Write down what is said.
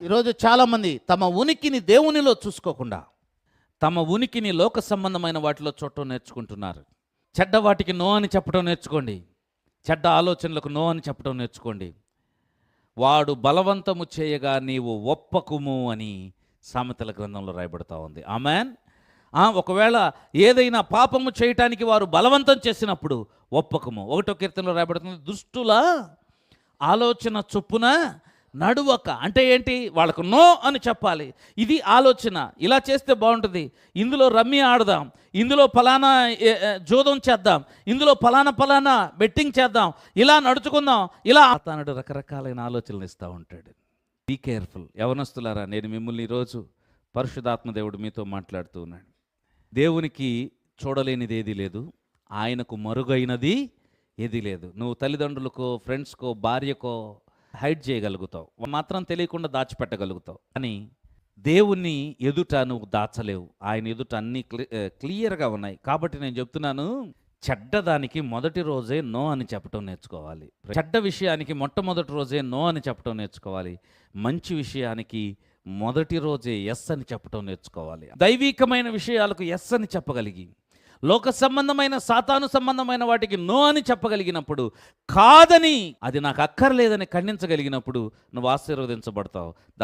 ఈరోజు చాలామంది తమ ఉనికిని దేవునిలో చూసుకోకుండా తమ ఉనికిని లోక సంబంధమైన వాటిలో చూడటం నేర్చుకుంటున్నారు. చెడ్డ వాటికి నో అని చెప్పడం నేర్చుకోండి. చెడ్డ ఆలోచనలకు నో అని చెప్పడం నేర్చుకోండి. వాడు బలవంతము చేయగా నీవు ఒప్పకుము అని సామెతల గ్రంథంలో రాయబడతా ఉంది. ఆమెన్. ఒకవేళ ఏదైనా పాపము చేయటానికి వారు బలవంతం చేసినప్పుడు ఒప్పకము. 1వ కీర్తనలో రాయబడుతుంది, దుష్టుల ఆలోచన చొప్పున నడువక. అంటే ఏంటి? వాళ్ళకు నో అని చెప్పాలి. ఇది ఆలోచన, ఇలా చేస్తే బాగుంటుంది, ఇందులో రమ్మీ ఆడదాం, ఇందులో ఫలానా జోదం చేద్దాం, ఇందులో ఫలానా బెట్టింగ్ చేద్దాం, ఇలా నడుచుకుందాం, ఇలా తనడు రకరకాలైన ఆలోచనలు ఇస్తూ ఉంటాడు. Be careful. యవనస్తులారా, నేను మిమ్మల్ని ఈరోజు పరిశుద్ధాత్మ దేవుడు మీతో మాట్లాడుతూ ఉన్నాడు. దేవునికి చూడలేనిది ఏది లేదు, ఆయనకు మరుగైనది ఏది లేదు. నువ్వు తల్లిదండ్రులకో, ఫ్రెండ్స్కో, భార్యకో హైడ్ చేయగలుగుతావు, మాత్రం తెలియకుండా దాచిపెట్టగలుగుతావు. కానీ దేవుని ఎదుట నువ్వు దాచలేవు. ఆయన ఎదుట అన్నీ క్లియర్గా ఉన్నాయి. కాబట్టి నేను చెప్తున్నాను, చెడ్డదానికి మొదటి రోజే నో అని చెప్పటం నేర్చుకోవాలి. చెడ్డ విషయానికి మొట్టమొదటి రోజే నో అని చెప్పటం నేర్చుకోవాలి. మంచి విషయానికి మొదటి రోజే ఎస్ అని చెప్పటం నేర్చుకోవాలి. దైవికమైన విషయాలకు ఎస్ అని చెప్పగలిగి, లోక సంబంధమైన సాతాను సంబంధమైన వాటికి నో అని చెప్పగలిగినప్పుడు, కాదని అది నాకు అక్కర్లేదని ఖండించగలిగినప్పుడు నువ్వు ఆశీర్వదించబడతావు.